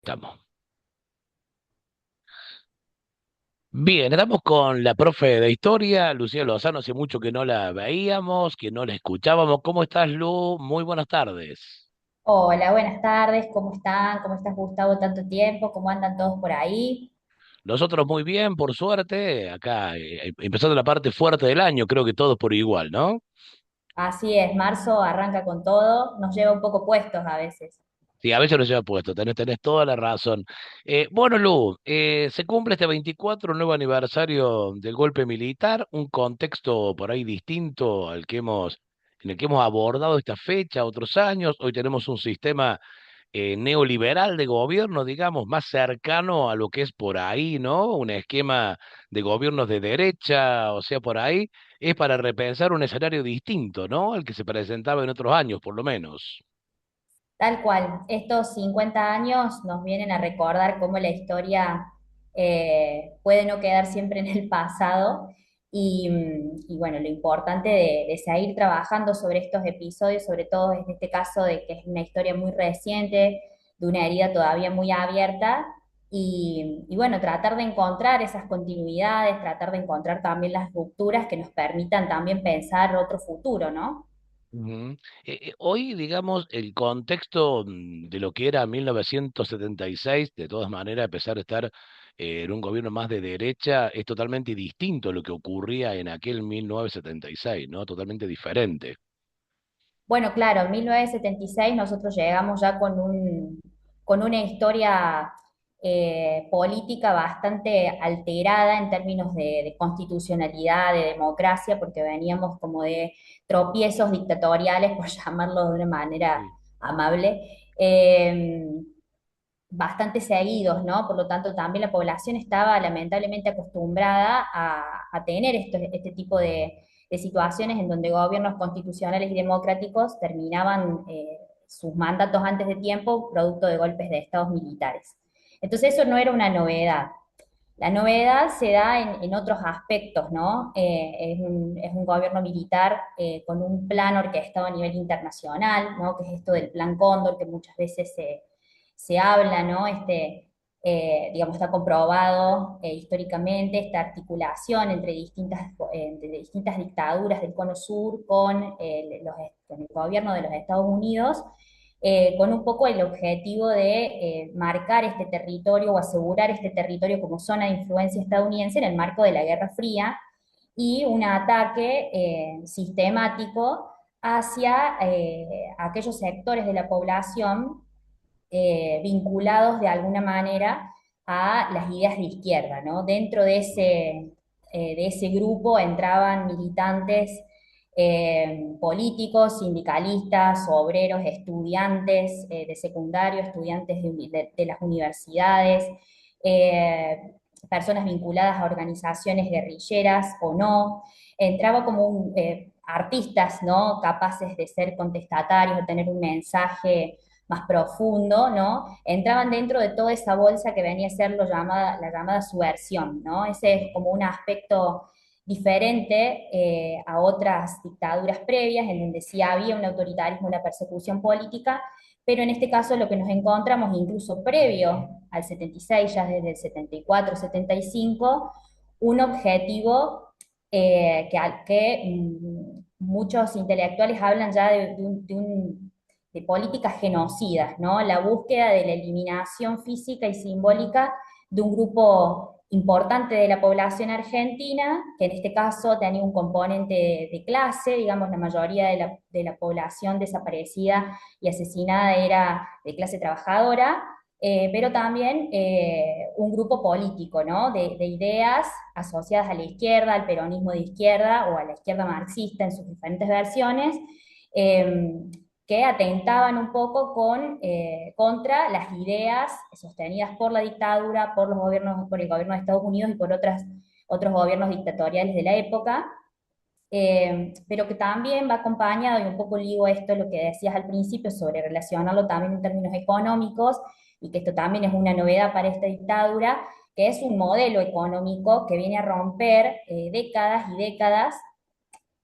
Estamos. Bien, estamos con la profe de historia, Lucía Lozano, hace mucho que no la veíamos, que no la escuchábamos. ¿Cómo estás, Lu? Muy buenas tardes. Hola, buenas tardes, ¿cómo están? ¿Cómo estás, Gustavo? Tanto tiempo, ¿cómo andan todos por ahí? Nosotros muy bien, por suerte, acá empezando la parte fuerte del año, creo que todos por igual, ¿no? Así es, marzo arranca con todo, nos lleva un poco puestos a veces. Sí, a veces lo lleva puesto, tenés toda la razón. Bueno, Lu, se cumple este 24 nuevo aniversario del golpe militar, un contexto por ahí distinto en el que hemos abordado esta fecha otros años. Hoy tenemos un sistema neoliberal de gobierno, digamos, más cercano a lo que es por ahí, ¿no? Un esquema de gobiernos de derecha, o sea, por ahí, es para repensar un escenario distinto, ¿no? Al que se presentaba en otros años, por lo menos. Tal cual, estos 50 años nos vienen a recordar cómo la historia puede no quedar siempre en el pasado y bueno, lo importante de seguir trabajando sobre estos episodios, sobre todo en este caso de que es una historia muy reciente, de una herida todavía muy abierta y bueno, tratar de encontrar esas continuidades, tratar de encontrar también las rupturas que nos permitan también pensar otro futuro, ¿no? Ujú. Hoy, digamos, el contexto de lo que era 1976, de todas maneras, a pesar de estar en un gobierno más de derecha, es totalmente distinto a lo que ocurría en aquel 1976, ¿no? Totalmente diferente. Bueno, claro, en 1976 nosotros llegamos ya con una historia política bastante alterada en términos de constitucionalidad, de democracia, porque veníamos como de tropiezos dictatoriales, por llamarlo de una manera Sí. amable, bastante seguidos, ¿no? Por lo tanto, también la población estaba lamentablemente acostumbrada a tener este tipo de situaciones en donde gobiernos constitucionales y democráticos terminaban sus mandatos antes de tiempo, producto de golpes de estados militares. Entonces eso no era una novedad. La novedad se da en otros aspectos, ¿no? Es un gobierno militar con un plan orquestado a nivel internacional, ¿no? Que es esto del Plan Cóndor, que muchas veces se habla, ¿no? Digamos, está comprobado históricamente esta articulación entre distintas dictaduras del Cono Sur con el gobierno de los Estados Unidos, con un poco el objetivo de marcar este territorio o asegurar este territorio como zona de influencia estadounidense en el marco de la Guerra Fría y un ataque sistemático hacia aquellos sectores de la población vinculados de alguna manera a las ideas de izquierda, ¿no? Dentro de ese grupo entraban militantes políticos, sindicalistas, obreros, estudiantes de secundario, estudiantes de las universidades, personas vinculadas a organizaciones guerrilleras o no. Entraba como artistas, ¿no? Capaces de ser contestatarios, de tener un mensaje más profundo, ¿no? Entraban dentro de toda esa bolsa que venía a ser la llamada subversión, ¿no? Ese es como un aspecto diferente a otras dictaduras previas, en donde sí había un autoritarismo, una persecución política, pero en este caso lo que nos encontramos incluso previo al 76, ya desde el 74, 75, un objetivo que muchos intelectuales hablan ya de políticas genocidas, ¿no? La búsqueda de la eliminación física y simbólica de un grupo importante de la población argentina, que en este caso tenía un componente de clase, digamos, la mayoría de la población desaparecida y asesinada era de clase trabajadora, pero también un grupo político, ¿no? De ideas asociadas a la izquierda, al peronismo de izquierda o a la izquierda marxista en sus diferentes versiones, eh, que atentaban un poco contra las ideas sostenidas por la dictadura, por los gobiernos, por el gobierno de Estados Unidos y por otros gobiernos dictatoriales de la época, pero que también va acompañado, y un poco ligo esto, lo que decías al principio, sobre relacionarlo también en términos económicos, y que esto también es una novedad para esta dictadura, que es un modelo económico que viene a romper décadas y décadas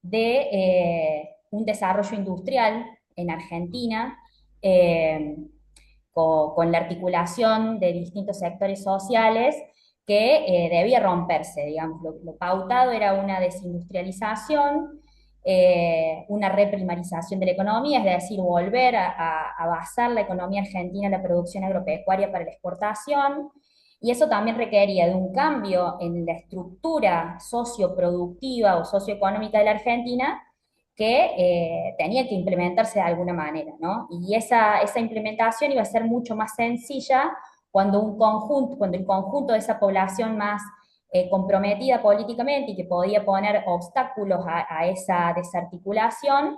de un desarrollo industrial en Argentina, eh, con la articulación de distintos sectores sociales que debía romperse, digamos. Lo pautado era una desindustrialización, una reprimarización de la economía, es decir, volver a basar la economía argentina en la producción agropecuaria para la exportación, y eso también requería de un cambio en la estructura socioproductiva o socioeconómica de la Argentina que tenía que implementarse de alguna manera, ¿no? Y esa implementación iba a ser mucho más sencilla cuando el conjunto de esa población más comprometida políticamente y que podía poner obstáculos a esa desarticulación,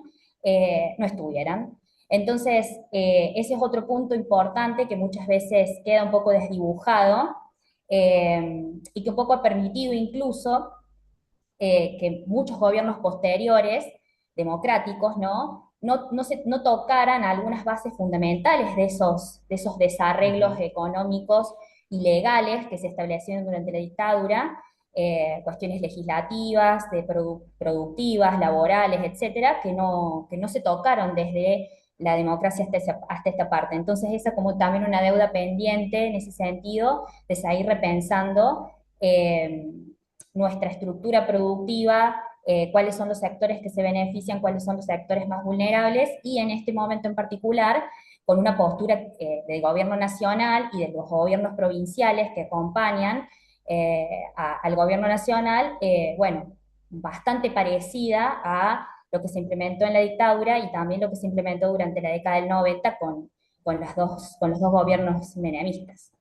no estuvieran. Entonces, ese es otro punto importante que muchas veces queda un poco desdibujado y que un poco ha permitido incluso que muchos gobiernos posteriores, democráticos, no tocaran algunas bases fundamentales de esos desarreglos Ujú. económicos y legales que se establecieron durante la dictadura, cuestiones legislativas, productivas, laborales, etcétera, que no se tocaron desde la democracia hasta esta parte. Entonces, esa como también una deuda pendiente en ese sentido, de seguir repensando eh, nuestra estructura productiva, cuáles son los sectores que se benefician, cuáles son los sectores más vulnerables, y en este momento en particular, con una postura del gobierno nacional y de los gobiernos provinciales que acompañan al gobierno nacional, bueno, bastante parecida a lo que se implementó en la dictadura y también lo que se implementó durante la década del 90 con los dos gobiernos menemistas.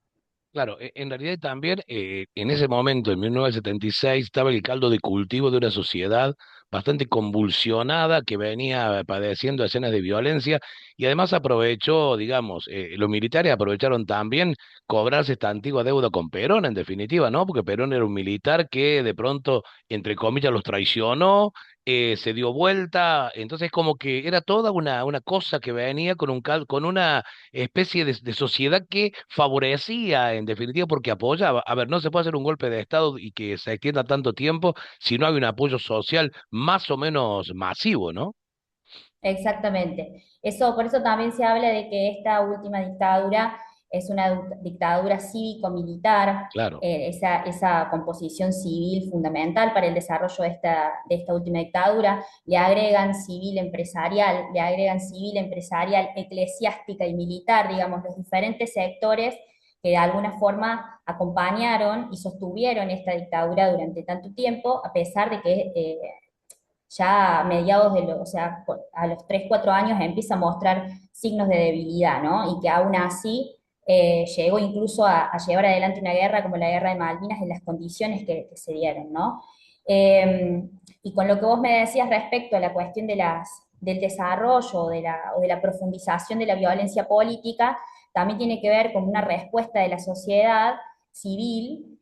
Claro, en realidad también en ese momento, en 1976, estaba el caldo de cultivo de una sociedad bastante convulsionada que venía padeciendo escenas de violencia y además aprovechó, digamos, los militares aprovecharon también cobrarse esta antigua deuda con Perón, en definitiva, ¿no? Porque Perón era un militar que de pronto, entre comillas, los traicionó, se dio vuelta, entonces como que era toda una cosa que venía con con una especie de sociedad que favorecía, en definitiva, porque apoyaba. A ver, no se puede hacer un golpe de Estado y que se extienda tanto tiempo si no hay un apoyo social más o menos masivo, ¿no? Exactamente. Por eso también se habla de que esta última dictadura es una dictadura cívico-militar, Claro. esa composición civil fundamental para el desarrollo de esta última dictadura. Le agregan civil empresarial, eclesiástica y militar, digamos, los diferentes sectores que de alguna forma acompañaron y sostuvieron esta dictadura durante tanto tiempo, a pesar de que ya a mediados o sea, a los 3 4 años empieza a mostrar signos de debilidad, ¿no? Y que aún así llegó incluso a llevar adelante una guerra como la guerra de Malvinas en las condiciones que se dieron, ¿no? Y con lo que vos me decías respecto a la cuestión del desarrollo o de la profundización de la violencia política, también tiene que ver con una respuesta de la sociedad civil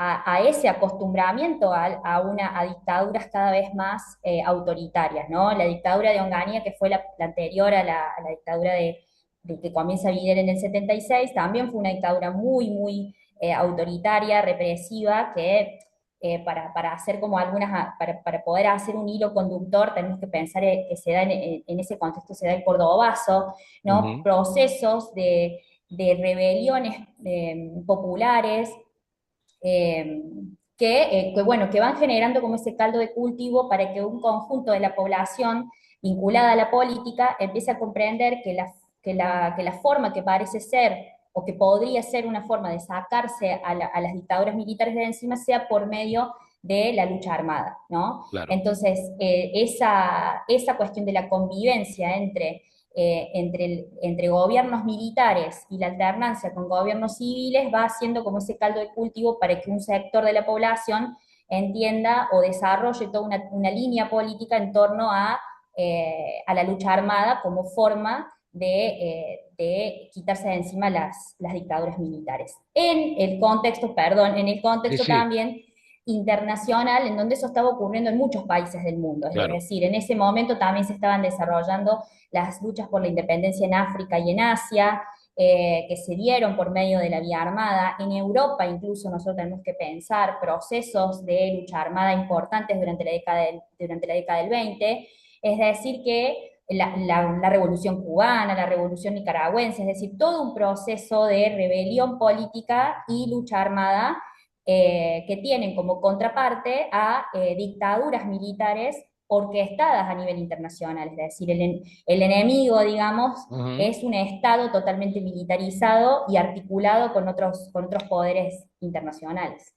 a ese acostumbramiento a dictaduras cada vez más autoritarias, ¿no? La dictadura de Onganía, que fue la anterior a la dictadura de que comienza Videla en el 76, también fue una dictadura muy, muy autoritaria, represiva, que para hacer como para poder hacer un hilo conductor, tenemos que pensar que se da en ese contexto, se da el Cordobazo, ¿no? Ujú. Procesos de rebeliones populares eh, bueno, que van generando como ese caldo de cultivo para que un conjunto de la población vinculada a la política empiece a comprender que la forma que parece ser o que podría ser una forma de sacarse a las dictaduras militares de encima sea por medio de la lucha armada, ¿no? Claro. Entonces, esa cuestión de la convivencia entre gobiernos militares y la alternancia con gobiernos civiles va haciendo como ese caldo de cultivo para que un sector de la población entienda o desarrolle toda una línea política en torno a la lucha armada como forma de quitarse de encima las dictaduras militares. En el contexto Sí, también internacional, en donde eso estaba ocurriendo en muchos países del mundo. Es claro. decir, en ese momento también se estaban desarrollando las luchas por la independencia en África y en Asia, que se dieron por medio de la vía armada. En Europa incluso nosotros tenemos que pensar procesos de lucha armada importantes durante la década del 20. Es decir, que la Revolución Cubana, la Revolución Nicaragüense, es decir, todo un proceso de rebelión política y lucha armada que tienen como contraparte a dictaduras militares orquestadas a nivel internacional, es decir, el enemigo, digamos, Ujú. es un Estado totalmente militarizado y articulado con otros poderes internacionales.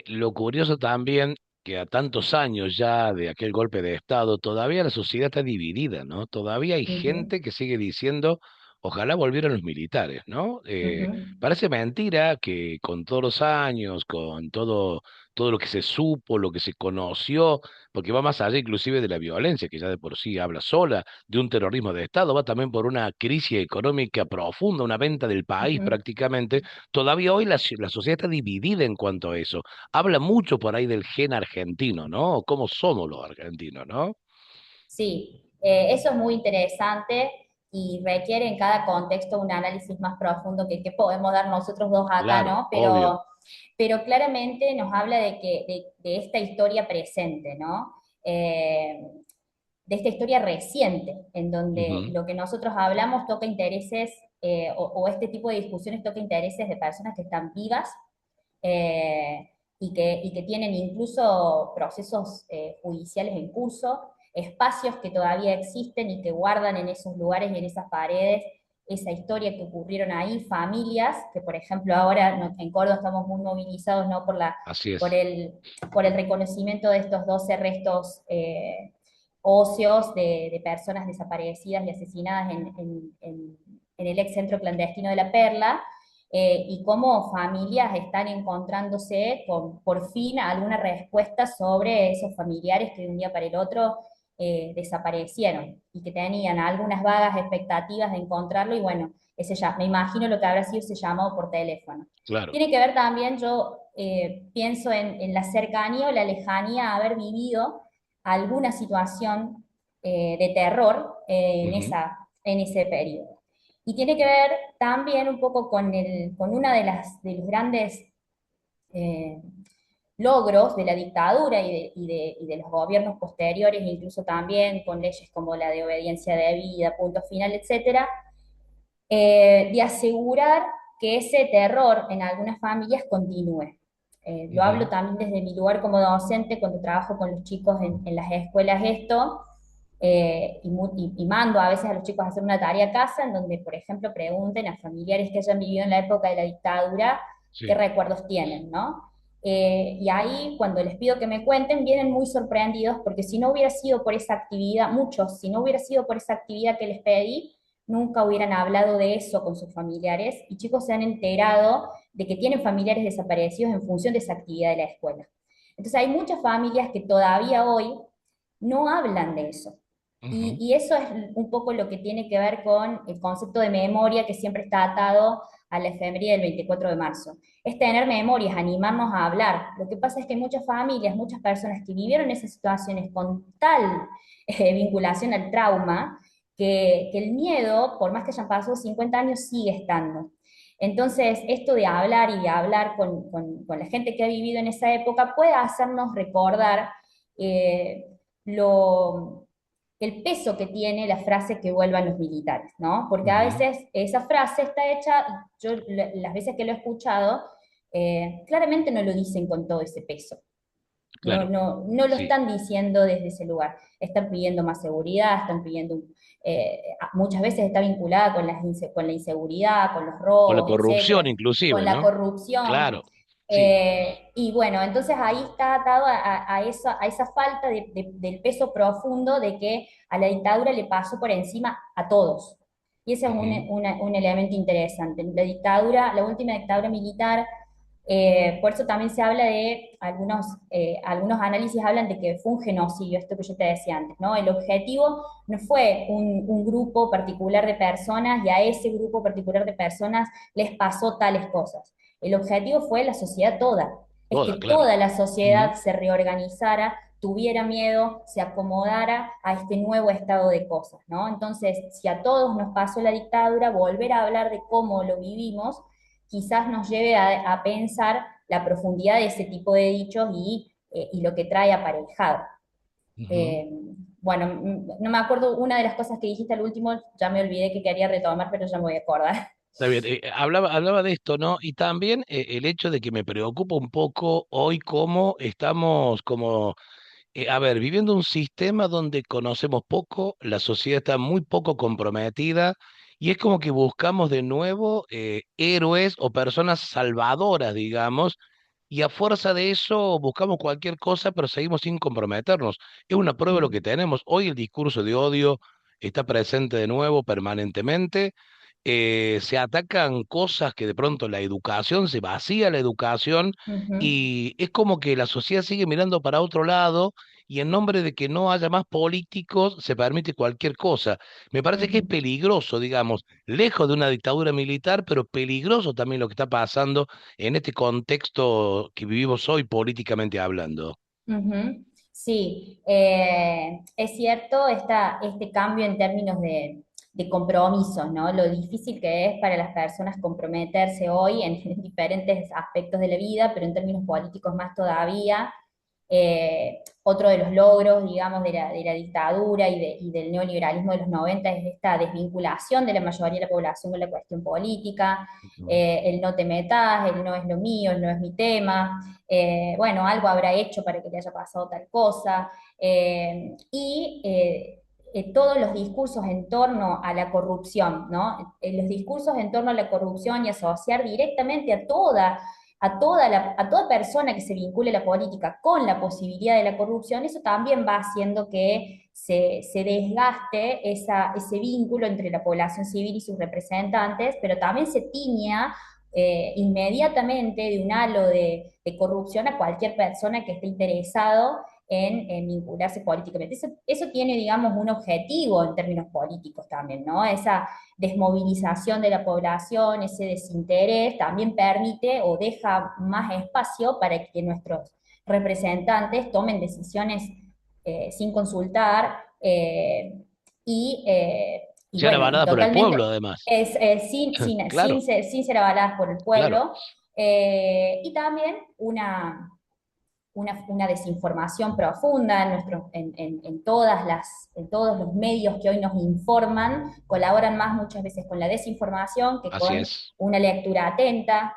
Lo curioso también que a tantos años ya de aquel golpe de Estado, todavía la sociedad está dividida, ¿no? Todavía hay Ujú, gente que sigue diciendo, ojalá volvieran los militares, ¿no? ujú, Parece mentira que con todos los años, con todo lo que se supo, lo que se conoció, porque va más allá inclusive de la violencia, que ya de por sí habla sola, de un terrorismo de Estado, va también por una crisis económica profunda, una venta del país ujú. prácticamente. Todavía hoy la sociedad está dividida en cuanto a eso. Habla mucho por ahí del gen argentino, ¿no? ¿Cómo somos los argentinos, no? Sí, eso es muy interesante y requiere en cada contexto un análisis más profundo que podemos dar nosotros dos acá, Claro, ¿no? obvio. Pero claramente nos habla de esta historia presente, ¿no? De esta historia reciente, en donde Ujú. lo que nosotros hablamos toca intereses, o este tipo de discusiones toca intereses de personas que están vivas, eh, y que tienen incluso procesos judiciales en curso, espacios que todavía existen y que guardan en esos lugares y en esas paredes esa historia que ocurrieron ahí, familias, que por ejemplo ahora en Córdoba estamos muy movilizados, ¿no? Así por, es. el, por el reconocimiento de estos 12 restos óseos de personas desaparecidas y asesinadas en el ex centro clandestino de La Perla, y cómo familias están encontrándose con, por fin, alguna respuesta sobre esos familiares que de un día para el otro desaparecieron y que tenían algunas vagas expectativas de encontrarlo y bueno, ese ya, me imagino lo que habrá sido ese llamado por teléfono. Claro. Tiene que ver también, yo pienso en la cercanía o la lejanía a haber vivido alguna situación de terror Ujú. en ese periodo. Y tiene que ver también un poco con una de los grandes eh, logros de la dictadura y de los gobiernos posteriores, incluso también con leyes como la de obediencia debida, punto final, etcétera, de asegurar que ese terror en algunas familias continúe. Lo hablo Ujú. también desde mi lugar como docente, cuando trabajo con los chicos en las escuelas esto, y mando a veces a los chicos a hacer una tarea a casa en donde, por ejemplo, pregunten a familiares que hayan vivido en la época de la dictadura qué Sí. recuerdos tienen, ¿no? Y ahí, cuando les pido que me cuenten, vienen muy sorprendidos porque si no hubiera sido por esa actividad, muchos, si no hubiera sido por esa actividad que les pedí, nunca hubieran hablado de eso con sus familiares y chicos se han enterado de que tienen familiares desaparecidos en función de esa actividad de la escuela. Entonces hay muchas familias que todavía hoy no hablan de eso. Ujú. Y eso es un poco lo que tiene que ver con el concepto de memoria que siempre está atado a la efeméride del 24 de marzo. Es tener memorias, animarnos a hablar. Lo que pasa es que muchas familias, muchas personas que vivieron esas situaciones con tal vinculación al trauma, que el miedo, por más que hayan pasado 50 años, sigue estando. Entonces, esto de hablar y de hablar con la gente que ha vivido en esa época puede hacernos recordar eh, lo, el peso que tiene la frase que vuelvan los militares, ¿no? Porque a Ujú. veces esa frase está hecha, yo las veces que lo he escuchado, claramente no lo dicen con todo ese peso. Claro. No lo Sí. están diciendo desde ese lugar. Están pidiendo más seguridad, están pidiendo, muchas veces está vinculada con la inseguridad, con los Con la robos, corrupción etcétera, con inclusive, la ¿no? corrupción. Claro. Sí. Y bueno, entonces ahí está atado a esa falta del peso profundo de que a la dictadura le pasó por encima a todos. Y ese es Ujú. un elemento interesante. La dictadura, la última dictadura militar, por eso también se habla de, algunos análisis hablan de que fue un genocidio, esto que yo te decía antes, ¿no? El objetivo no fue un grupo particular de personas y a ese grupo particular de personas les pasó tales cosas. El objetivo fue la sociedad toda, es Toda, que claro. toda la Ujú. sociedad se reorganizara, tuviera miedo, se acomodara a este nuevo estado de cosas, ¿no? Entonces, si a todos nos pasó la dictadura, volver a hablar de cómo lo vivimos quizás nos lleve a pensar la profundidad de ese tipo de dichos y lo que trae aparejado. Ujú. Eh, bueno, no me acuerdo una de las cosas que dijiste al último, ya me olvidé que quería retomar, pero ya me voy a acordar. Está bien, hablaba de esto, ¿no? Y también el hecho de que me preocupa un poco hoy cómo estamos como a ver, viviendo un sistema donde conocemos poco, la sociedad está muy poco comprometida y es como que buscamos de nuevo héroes o personas salvadoras, digamos, y a fuerza de eso buscamos cualquier cosa, pero seguimos sin comprometernos. Es una prueba de lo que tenemos. Hoy el discurso de odio está presente de nuevo permanentemente. Se atacan cosas que de pronto la educación, se vacía la educación Ujú, y es como que la sociedad sigue mirando para otro lado y en nombre de que no haya más políticos se permite cualquier cosa. Me parece que es ujú, peligroso, digamos, lejos de una dictadura militar, pero peligroso también lo que está pasando en este contexto que vivimos hoy políticamente hablando. ujú. Sí, es cierto este cambio en términos de compromisos, ¿no? Lo difícil que es para las personas comprometerse hoy en diferentes aspectos de la vida, pero en términos políticos más todavía. Otro de los logros, digamos, de la dictadura y del neoliberalismo de los 90 es esta desvinculación de la mayoría de la población con la cuestión política, Ujú. el no te metas, el no es lo mío, el no es mi tema, bueno, algo habrá hecho para que te haya pasado tal cosa, todos los discursos en torno a la corrupción, ¿no? Los discursos en torno a la corrupción y asociar directamente a toda persona que se vincule a la política con la posibilidad de la corrupción, eso también va haciendo que se desgaste ese vínculo entre la población civil y sus representantes, pero también se tiña inmediatamente de un halo de corrupción a cualquier persona que esté interesado en vincularse políticamente. Eso tiene, digamos, un objetivo en términos políticos también, ¿no? Esa desmovilización de la población, ese desinterés, también permite o deja más espacio para que nuestros representantes tomen decisiones sin consultar y Sean bueno, y avaladas por el pueblo, totalmente además. Claro, sin ser avaladas por el claro, pueblo, y también una desinformación profunda en todos los medios que hoy nos informan, colaboran más muchas veces con la desinformación que así con es. una lectura atenta.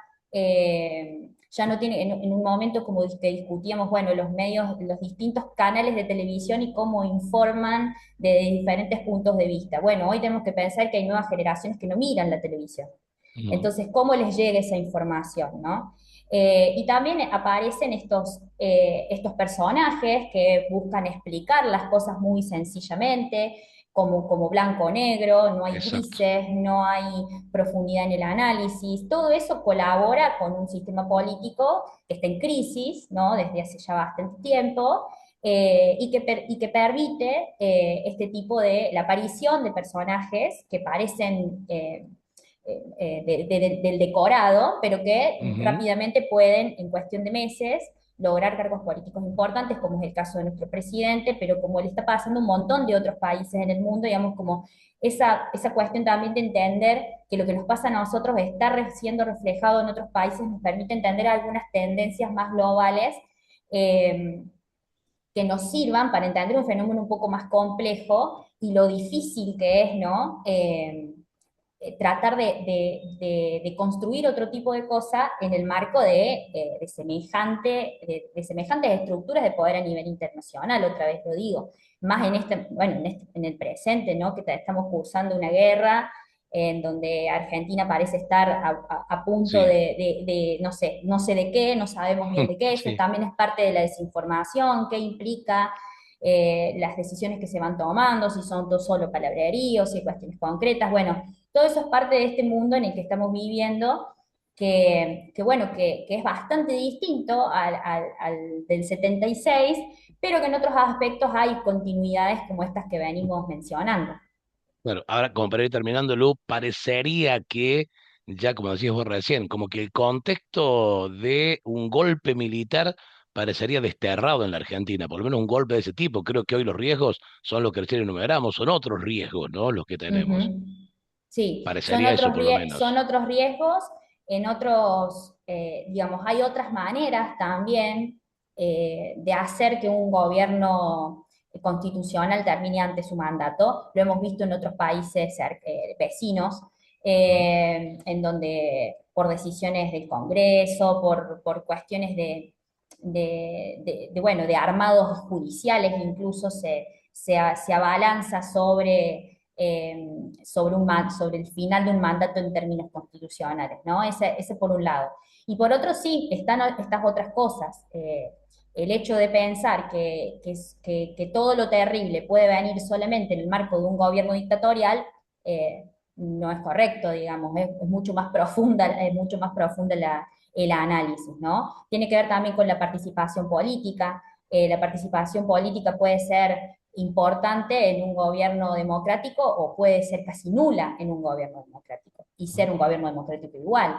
Ya no tiene, en un momento como que discutíamos, bueno, los medios, los distintos canales de televisión y cómo informan de diferentes puntos de vista. Bueno, hoy tenemos que pensar que hay nuevas generaciones que no miran la televisión. Ujú. Entonces, ¿cómo les llega esa información, no? Y también aparecen estos personajes que buscan explicar las cosas muy sencillamente, como blanco o negro, no hay Exacto. grises, no hay profundidad en el análisis. Todo eso colabora con un sistema político que está en crisis, ¿no? Desde hace ya bastante tiempo. Y que permite este tipo de la aparición de personajes que parecen del decorado, pero que Ujú. rápidamente pueden, en cuestión de meses, lograr cargos políticos importantes, como es el caso de nuestro presidente, pero como le está pasando a un montón de otros países en el mundo, digamos, como esa cuestión también de entender que lo que nos pasa a nosotros está siendo reflejado en otros países, nos permite entender algunas tendencias más globales eh, que nos sirvan para entender un fenómeno un poco más complejo y lo difícil que es, ¿no? Tratar de construir otro tipo de cosa en el marco de semejantes estructuras de poder a nivel internacional, otra vez lo digo, más bueno, en el presente, ¿no? Que estamos cursando una guerra en donde Argentina parece estar a punto Sí, no sé de qué, no sabemos bien de qué, eso sí. también es parte de la desinformación, qué implica las decisiones que se van tomando, si son todo solo palabreríos, si hay cuestiones concretas, bueno, todo eso es parte de este mundo en el que estamos viviendo, bueno, que es bastante distinto al del 76, pero que en otros aspectos hay continuidades como estas que venimos mencionando. Bueno, ahora como para ir terminando, Lu, parecería que, ya como decías vos recién, como que el contexto de un golpe militar parecería desterrado en la Argentina, por lo menos un golpe de ese tipo. Creo que hoy los riesgos son los que recién enumeramos, son otros riesgos, ¿no? Los que tenemos. Ujú. Sí, Parecería eso por lo son menos. otros riesgos, digamos, hay otras maneras también de hacer que un gobierno constitucional termine antes su mandato. Lo hemos visto en otros países vecinos, Ujú. en donde por decisiones del Congreso, por cuestiones bueno, de armados judiciales incluso se abalanza sobre el final de un mandato en términos constitucionales, ¿no? Ese por un lado. Y por otro, sí, están estas otras cosas. El hecho de pensar que todo lo terrible puede venir solamente en el marco de un gobierno dictatorial, no es correcto, digamos, es mucho más profunda el análisis, ¿no? Tiene que ver también con la participación política. La participación política puede ser importante en un gobierno democrático o puede ser casi nula en un gobierno democrático y ser un gobierno democrático igual.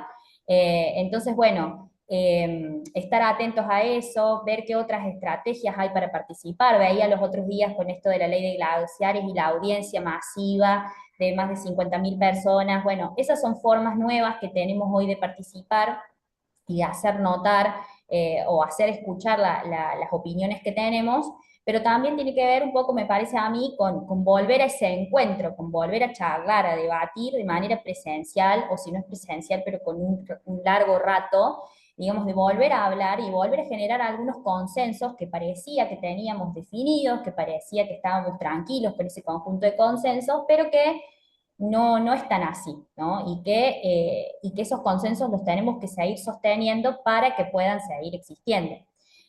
Entonces, bueno, estar atentos a eso, ver qué otras estrategias hay para participar. Veía los otros días con esto de la ley de glaciares y la audiencia masiva de más de 50.000 personas. Bueno, esas son formas nuevas que tenemos hoy de participar y de hacer notar o hacer escuchar las opiniones que tenemos, pero también tiene que ver un poco, me parece a mí, con volver a ese encuentro, con volver a charlar, a debatir de manera presencial, o si no es presencial, pero con un largo rato, digamos, de volver a hablar y volver a generar algunos consensos que parecía que teníamos definidos, que parecía que estábamos tranquilos con ese conjunto de consensos, pero que no es tan así, ¿no? Y que esos consensos los tenemos que seguir sosteniendo para que puedan seguir existiendo.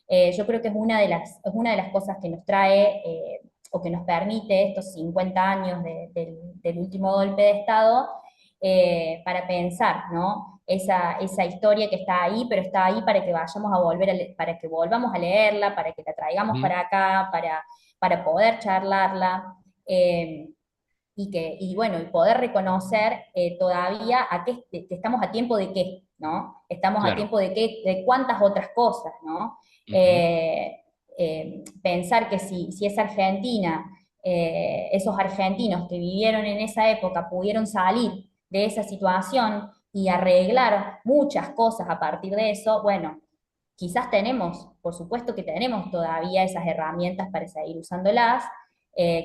Yo creo que es una de las cosas que nos trae o que nos permite estos 50 años del último golpe de Estado para pensar, ¿no? Esa historia que está ahí, pero está ahí para que vayamos a para que volvamos a leerla, para que la traigamos Ujú. para acá, para poder charlarla. Y bueno, y poder reconocer todavía que estamos a tiempo de qué, ¿no? Estamos a Claro. tiempo de qué, de cuántas otras cosas, ¿no? Ujú. Eh, Pensar que si es Argentina, esos argentinos que vivieron en esa época pudieron salir de esa situación y arreglar muchas cosas a partir de eso, bueno, quizás tenemos, por supuesto que tenemos todavía esas herramientas para seguir usándolas,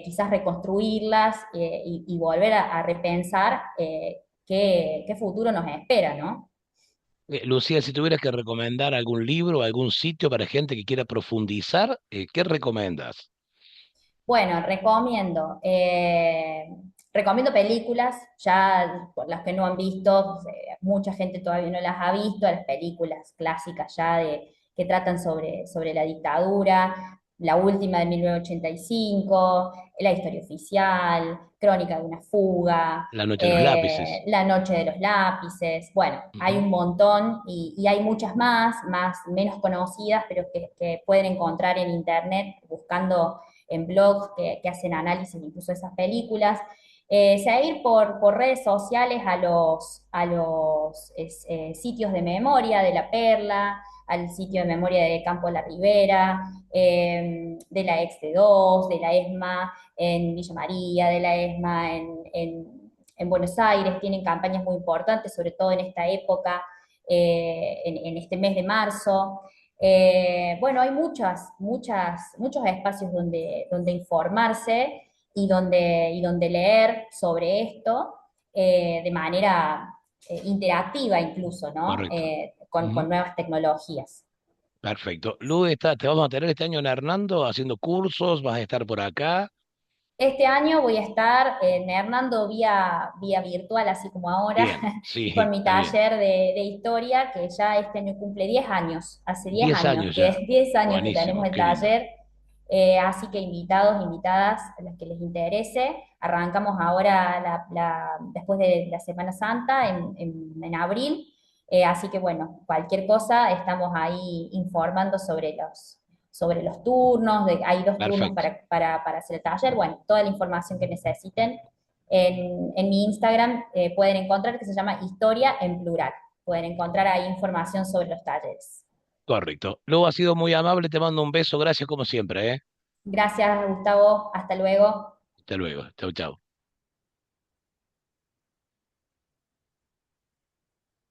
quizás reconstruirlas y volver a repensar qué futuro nos espera, ¿no? Lucía, si tuvieras que recomendar algún libro, algún sitio para gente que quiera profundizar, ¿qué recomiendas? Bueno, recomiendo películas, ya por las que no han visto, mucha gente todavía no las ha visto, las películas clásicas ya que tratan sobre la dictadura, la última de 1985, La historia oficial, Crónica de una fuga, La noche de los lápices. La noche de los lápices, bueno, hay Ujú. un montón y hay muchas más menos conocidas, pero que pueden encontrar en internet buscando en blogs que hacen análisis incluso de esas películas. Seguir por redes sociales a los sitios de memoria de La Perla, al sitio de memoria de Campo La Ribera, de la Ex-T2, de la ESMA en Villa María, de la ESMA en Buenos Aires, tienen campañas muy importantes, sobre todo en esta época, en este mes de marzo. Bueno, hay muchos espacios donde informarse y donde leer sobre esto de manera interactiva incluso, ¿no? Correcto. Con Ujú. nuevas tecnologías. Perfecto. Lu, te vamos a tener este año en Hernando haciendo cursos, vas a estar por acá. Este año voy a estar en Hernando vía virtual, así como ahora, Bien, sí, con mi está bien. taller de historia, que ya este año cumple 10 años, hace 10 10 años, años que ya. es 10 años que tenemos Buenísimo, el qué lindo. taller, así que invitados, invitadas, a los que les interese, arrancamos ahora después de la Semana Santa, en abril, así que bueno, cualquier cosa, estamos ahí informando sobre los turnos, hay 2 turnos Perfecto. para hacer el taller, bueno, toda la información que necesiten en mi Instagram pueden encontrar, que se llama Historia en Plural. Pueden encontrar ahí información sobre los talleres. Correcto. Lu, ha sido muy amable, te mando un beso, gracias como siempre, ¿eh? Gracias, Gustavo. Hasta luego. Hasta luego. Chau, chau.